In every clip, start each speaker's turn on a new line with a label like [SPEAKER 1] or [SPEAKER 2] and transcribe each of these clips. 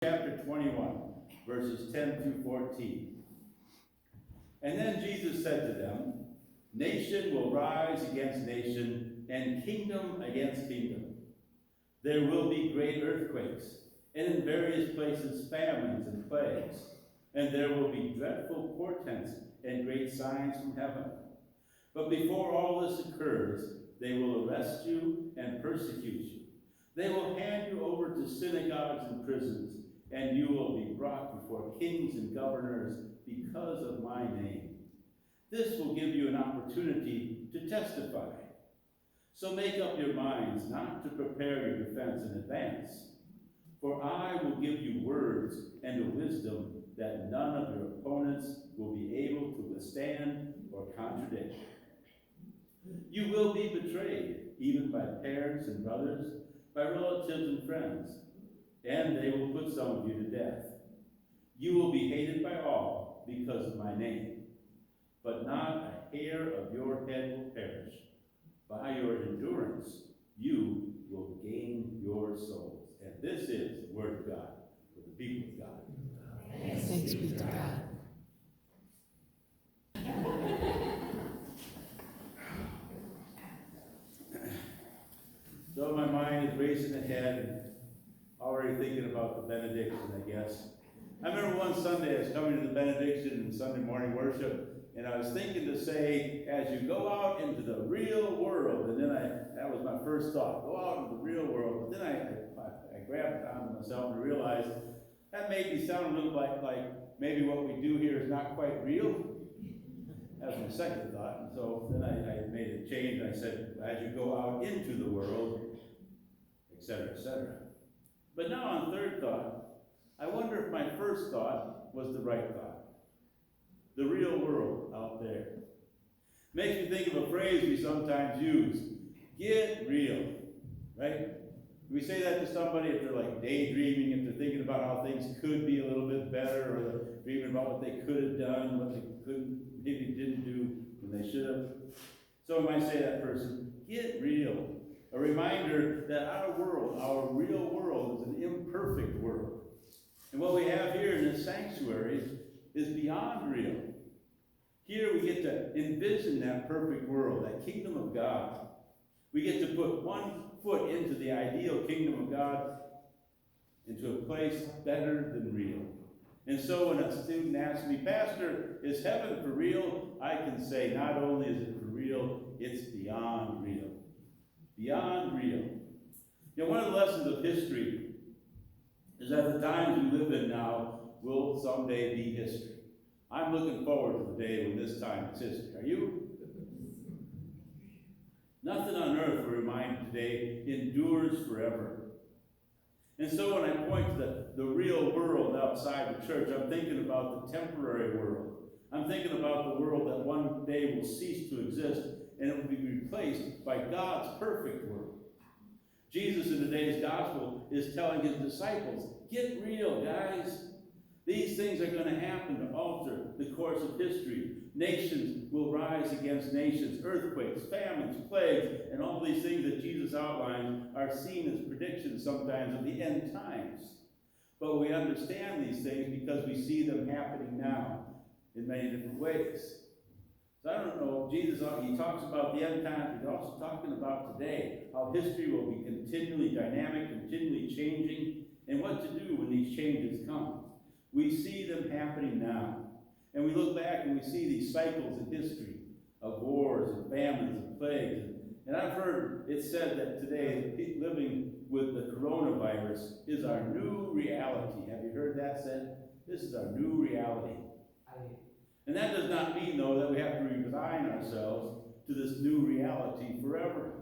[SPEAKER 1] chapter 21, verses 10 through 14. And then Jesus said to them, "Nation will rise against nation, and kingdom against kingdom. There will be great earthquakes, and in various places famines and plagues, and there will be dreadful portents and great signs from heaven. But before all this occurs, they will arrest you and persecute you. They will hand you over to synagogues and prisons, and you will be brought before kings and governors because of my name. This will give you an opportunity to testify. So make up your minds not to prepare your defense in advance. For I will give you words and a wisdom that none of your opponents will be able to withstand or contradict. You will be betrayed, even by parents and brothers, by relatives and friends, and they will put some of you to death. You will be hated by all because of my name, but not a hair of your head will perish. By your endurance, you will gain your souls." And this is the word of God for the people of God.
[SPEAKER 2] Thanks be to God.
[SPEAKER 1] So my mind is racing ahead, already thinking about the benediction, I guess. I remember one Sunday I was coming to the benediction and Sunday morning worship, and I was thinking to say, as you go out into the real world, and then that was my first thought, go out into the real world. But then I grabbed onto myself and realized that made me sound a little like maybe what we do here is not quite real. That was my second thought. And so then I made a change, and I said, as you go out into the world, etc., etc. But now on third thought, I wonder if my first thought was the right thought. The real world out there. Makes me think of a phrase we sometimes use, get real, right? We say that to somebody if they're like daydreaming, if they're thinking about how things could be a little bit better, or they're dreaming about what they could have done, what they maybe didn't do when they should have. So we might say to that person, get real. A reminder that our world, our real world, is an imperfect world. And what we have here in this sanctuary is beyond real. Here we get to envision that perfect world, that kingdom of God. We get to put one foot into the ideal kingdom of God, into a place better than real. And so when a student asks me, "Pastor, is heaven for real?" I can say, not only is it for real, it's beyond real. Beyond real. You know, one of the lessons of history is that the times we live in now will someday be history. I'm looking forward to the day when this time is history. Are you? Nothing on earth, we're reminded today, endures forever. And so when I point to the real world outside the church, I'm thinking about the temporary world. I'm thinking about the world that one day will cease to exist, and it will be replaced by God's perfect world. Jesus in today's gospel is telling his disciples, get real, guys. These things are going to happen to alter the course of history. Nations will rise against nations. Earthquakes, famines, plagues, and all these things that Jesus outlined are seen as predictions sometimes of the end times. But we understand these things because we see them happening now in many different ways. So I don't know, Jesus, he talks about the end times, but he's also talking about today, how history will be continually dynamic, continually changing, and what to do when these changes come. We see them happening now. And we look back and we see these cycles in history of wars and famines and plagues. And I've heard it said that today, living with the coronavirus is our new reality. Have you heard that said? This is our new reality. And that does not mean, though, that we have to resign ourselves to this new reality forever.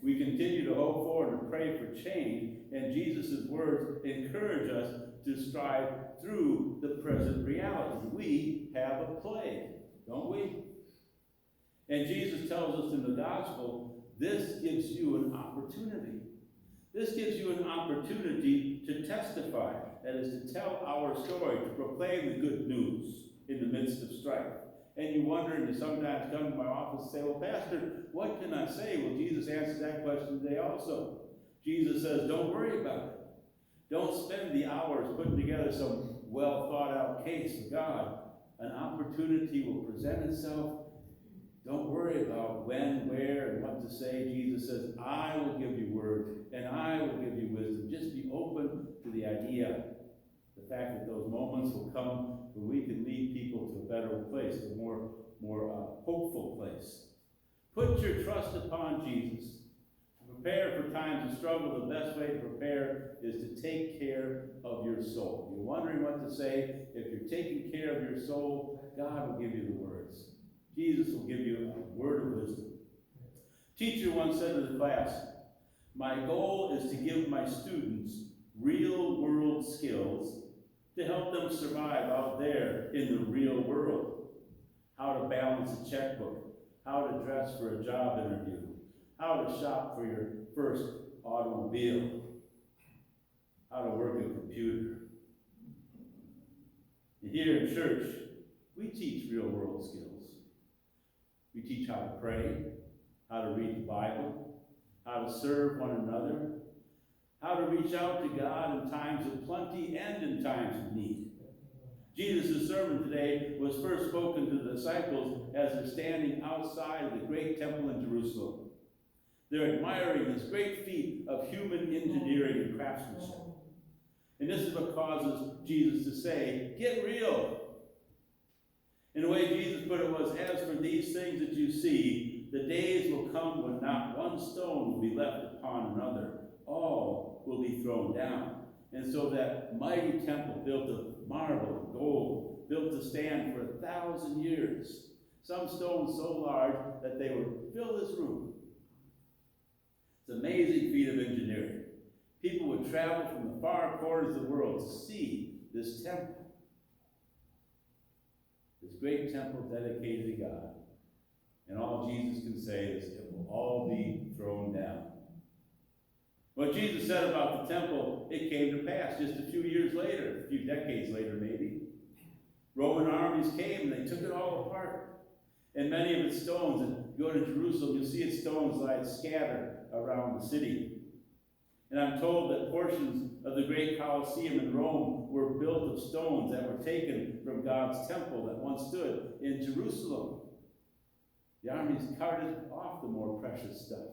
[SPEAKER 1] We continue to hope for and to pray for change, and Jesus' words encourage us to strive through the present reality. We have a plague, don't we? And Jesus tells us in the gospel, this gives you an opportunity. This gives you an opportunity to testify. That is to tell our story, to proclaim the good news in the midst of strife. And you wonder, and you sometimes come to my office and say, well, Pastor, what can I say? Well, Jesus answers that question today also. Jesus says, don't worry about it. Don't spend the hours putting together some well thought out case for God. An opportunity will present itself. Don't worry about when, where, and what to say. Jesus says, I will give you word, and I will give you wisdom. Just be open to the idea, the fact that those moments will come when we can lead people to a better place, a more hopeful place. Put your trust upon Jesus. To prepare for times of struggle, the best way to prepare is to take care of your soul. You're wondering what to say. If you're taking care of your soul, God will give you the words. Jesus will give you a word of wisdom. Teacher once said to the class, my goal is to give my students real world skills to help them survive out there in the real world. How to balance a checkbook, how to dress for a job interview, how to shop for your first automobile, how to work a computer. And here in church, we teach real world skills. We teach how to pray, how to read the Bible, how to serve one another, how to reach out to God in times of plenty and in times of need. Jesus' sermon today was first spoken to the disciples as they're standing outside of the great temple in Jerusalem. They're admiring this great feat of human engineering and craftsmanship. And this is what causes Jesus to say, get real. And the way Jesus put it was, as for these things that you see, the days will come when not one stone will be left upon another. All will be thrown down. And so that mighty temple built of marble and gold, built to stand for 1,000 years. Some stones so large that they would fill this room. It's an amazing feat of engineering. People would travel from the far corners of the world to see this temple. This great temple dedicated to God. And all Jesus can say is, it will all be thrown down. What Jesus said about the temple, it came to pass just a few years later, a few decades later maybe. Roman armies came and they took it all apart. And many of its stones, and you go to Jerusalem, you'll see its stones lie scattered around the city. And I'm told that portions of the great Colosseum in Rome were built of stones that were taken from God's temple that once stood in Jerusalem. The armies carted off the more precious stuff.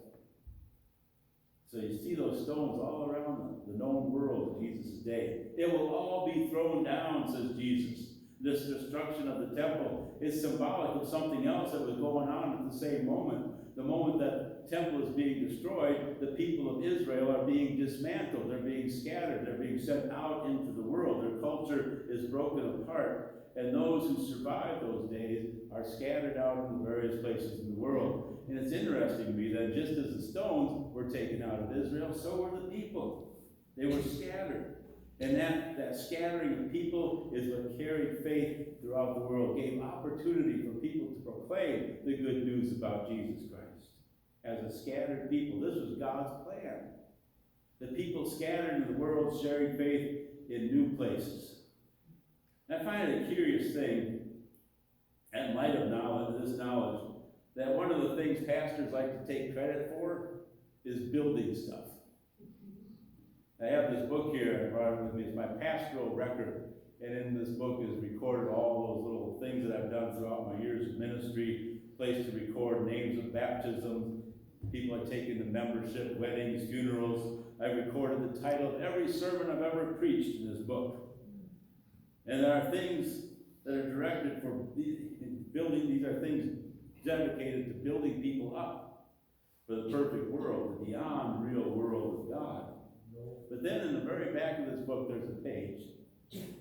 [SPEAKER 1] So you see those stones all around the known world in Jesus' day. It will all be thrown down, says Jesus. This destruction of the temple is symbolic of something else that was going on at the same moment. The moment that the temple is being destroyed, the people of Israel are being dismantled. They're being scattered. They're being sent out into the world. Their culture is broken apart. And those who survive those days are scattered out in the various places in the world. And it's interesting to me that just as the stones were taken out of Israel, so were the people. They were scattered. And that scattering of people is what carried faith throughout the world, gave opportunity for people to proclaim the good news about Jesus Christ. As a scattered people, this was God's plan. The people scattered in the world sharing faith in new places. I find it a curious thing, in light of this knowledge, that one of the things pastors like to take credit for is building stuff. I have this book here, I brought it with me. It's my pastoral record, and in this book is recorded all those little things that I've done throughout my years of ministry, place to record names of baptisms, people I've taken to membership, weddings, funerals. I recorded the title of every sermon I've ever preached in this book. And there are things that are directed for building, these are things dedicated to building people up for the perfect world, the beyond real world of God. But then in the very back of this book, there's a page,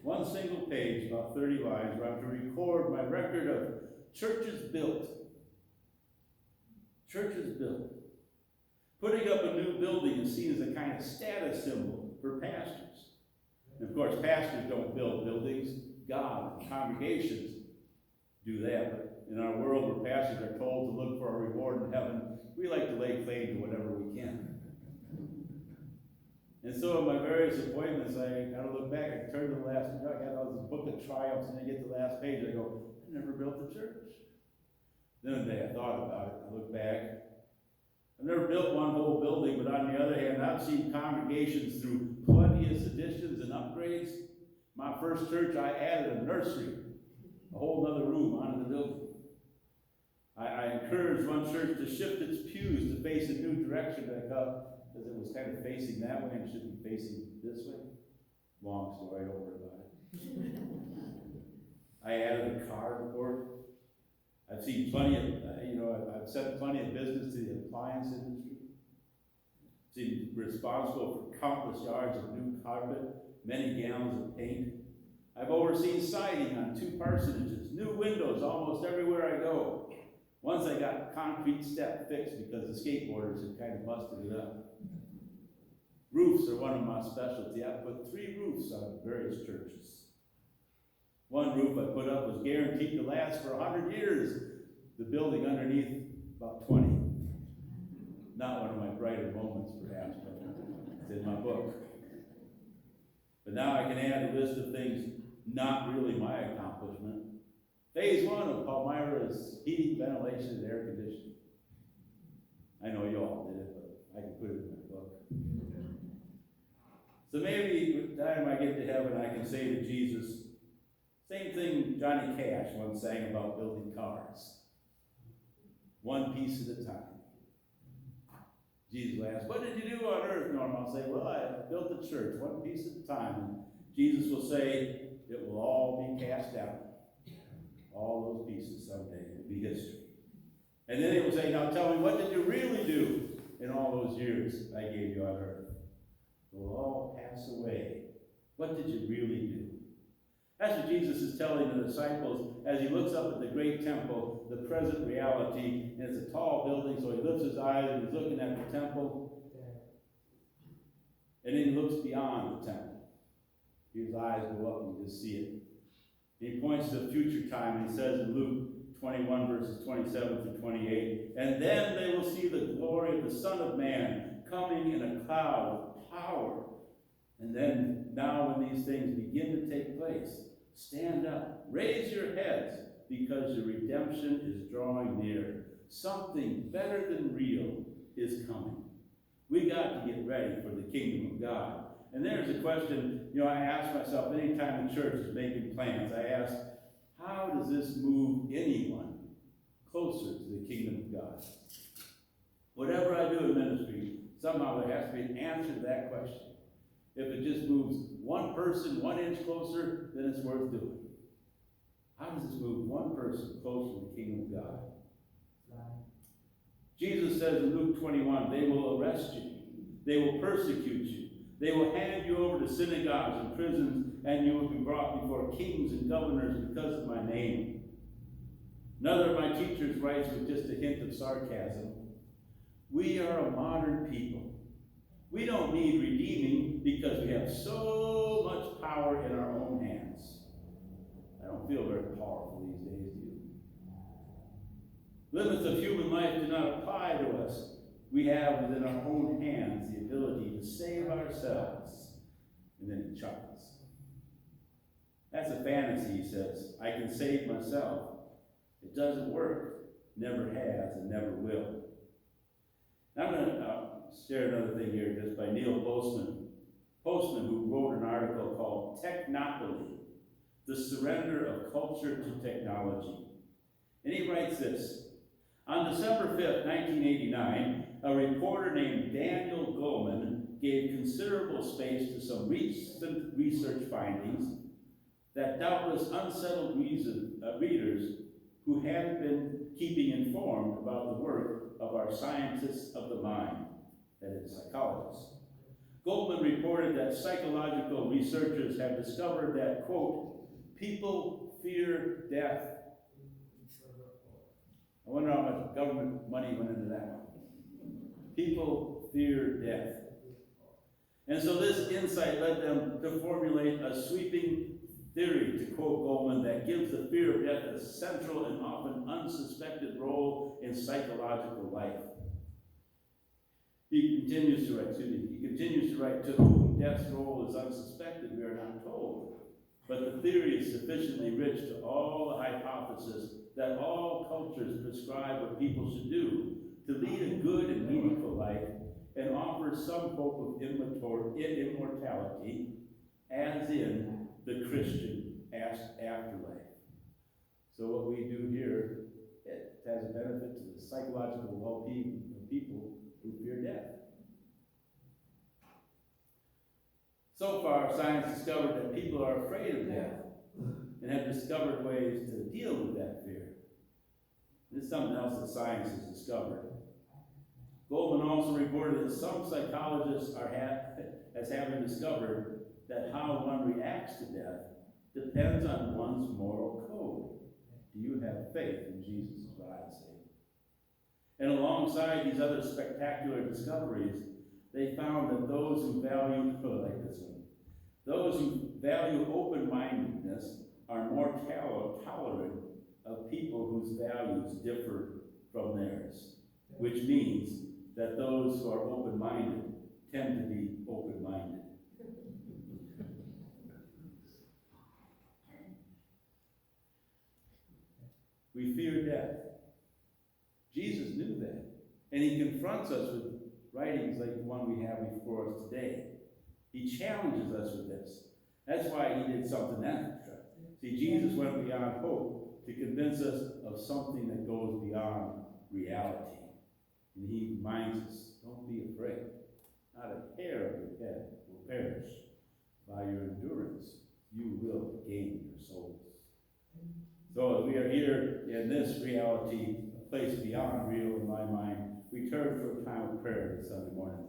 [SPEAKER 1] one single page, about 30 lines, where I'm to record my record of churches built. Churches built. Putting up a new building is seen as a kind of status symbol for pastors. And of course, pastors don't build buildings. God and congregations do that. But in our world where pastors are told to look for a reward in heaven, we like to lay claim to whatever we can. And so in my various appointments, I got to look back. I turn to the last, I got all this book of triumphs, and I get to the last page, I go, I never built a church. Then one day I thought about it. I look back. I've never built one whole building, but on the other hand, I've seen congregations through plenteous additions and upgrades. My first church, I added a nursery, a whole other room onto the building. I encouraged one church to shift its pews to face a new direction back up, because it was kind of facing that way and should be facing this way. Long story, don't worry about it. I added a carport. I've seen plenty of, I've sent plenty of business to the appliance industry. Been responsible for countless yards of new carpet, many gallons of paint. I've overseen siding on 2 parsonages, new windows almost everywhere I go. Once I got concrete step fixed because the skateboarders had kind of busted it up. Roofs are one of my specialties. I put 3 roofs on various churches. One roof I put up was guaranteed to last for 100 years. The building underneath, about 20. Not one of my brighter moments, perhaps, but it's in my book. But now I can add a list of things not really my accomplishment. Phase 1 of Palmyra's heating, ventilation, and air conditioning. I know you all did it, but I can put it in my book. So maybe the time I get to heaven, I can say to Jesus, same thing Johnny Cash once sang about building cars. One piece at a time. Jesus will ask, what did you do on earth, Norm? I'll say, well, I built the church, one piece at a time. And Jesus will say, it will all be cast down. All those pieces someday will be history. And then he will say, now tell me, what did you really do in all those years I gave you on earth? It will all pass away. What did you really do? That's what Jesus is telling the disciples as he looks up at the great temple, the present reality, and it's a tall building, so he lifts his eyes and he's looking at the temple. And then he looks beyond the temple. His eyes go up and you just see it. He points to the future time, and he says in Luke 21, verses 27 through 28, and then they will see the glory of the Son of Man coming in a cloud with power. And then, now when these things begin to take place, stand up, raise your heads, because your redemption is drawing near. Something better than real is coming. We got to get ready for the kingdom of God. And there's a question, I ask myself anytime the church is making plans, I ask, how does this move anyone closer to the kingdom of God? Whatever I do in ministry, somehow there has to be an answer to that question. If it just moves one person 1 inch closer, then it's worth doing. How does this move one person closer to the kingdom of God? Jesus says in Luke 21, they will arrest you. They will persecute you. They will hand you over to synagogues and prisons, and you will be brought before kings and governors because of my name. Another of my teachers writes with just a hint of sarcasm, we are a modern people. We don't need redeeming because we have so much power in our own hands. I don't feel very powerful these days, do you? Limits of human life do not apply to us. We have within our own hands the ability to save ourselves. And then he chuckles. That's a fantasy, he says. I can save myself. It doesn't work. Never has and never will. Now I'm going to share another thing here just by Neil Postman. Postman, who wrote an article called Technopoly, The Surrender of Culture to Technology. And he writes this. On December 5th, 1989, a reporter named Daniel Goleman gave considerable space to some recent research findings that doubtless unsettled readers who hadn't been keeping informed about the work of our scientists of the mind, that is, psychologists. Goldman reported that psychological researchers have discovered that, quote, people fear death. I wonder how much government money went into that one. People fear death. And so this insight led them to formulate a sweeping theory, to quote Goldman, that gives the fear of death a central and often unsuspected role in psychological life. He continues to write, to whom death's role is unsuspected, we are not told. But the theory is sufficiently rich to all the hypothesis that all cultures prescribe what people should do, to lead a good and meaningful life and offer some hope of immortality, as in the Christian afterlife. So what we do here, it has a benefit to the psychological well-being of people who fear death. So far, science discovered that people are afraid of death and have discovered ways to deal with that fear. This is something else that science has discovered. Goldman also reported that some psychologists are as having discovered that how one reacts to death depends on one's moral code. Do you have faith in Jesus, is what I'd say. And alongside these other spectacular discoveries, they found that those who value, like this one, those who value open-mindedness are more tolerant of people whose values differ from theirs, which means that those who are open-minded tend to be open-minded. We fear death. Jesus knew that, and he confronts us with writings like the one we have before us today. He challenges us with this. That's why he did something extra. See, Jesus went beyond hope to convince us of something that goes beyond reality. And he reminds us, don't be afraid. Not a hair of your head will perish. By your endurance, you will gain your souls. So we are here in this reality, a place beyond real in my mind. We turn for a time of prayer this Sunday morning.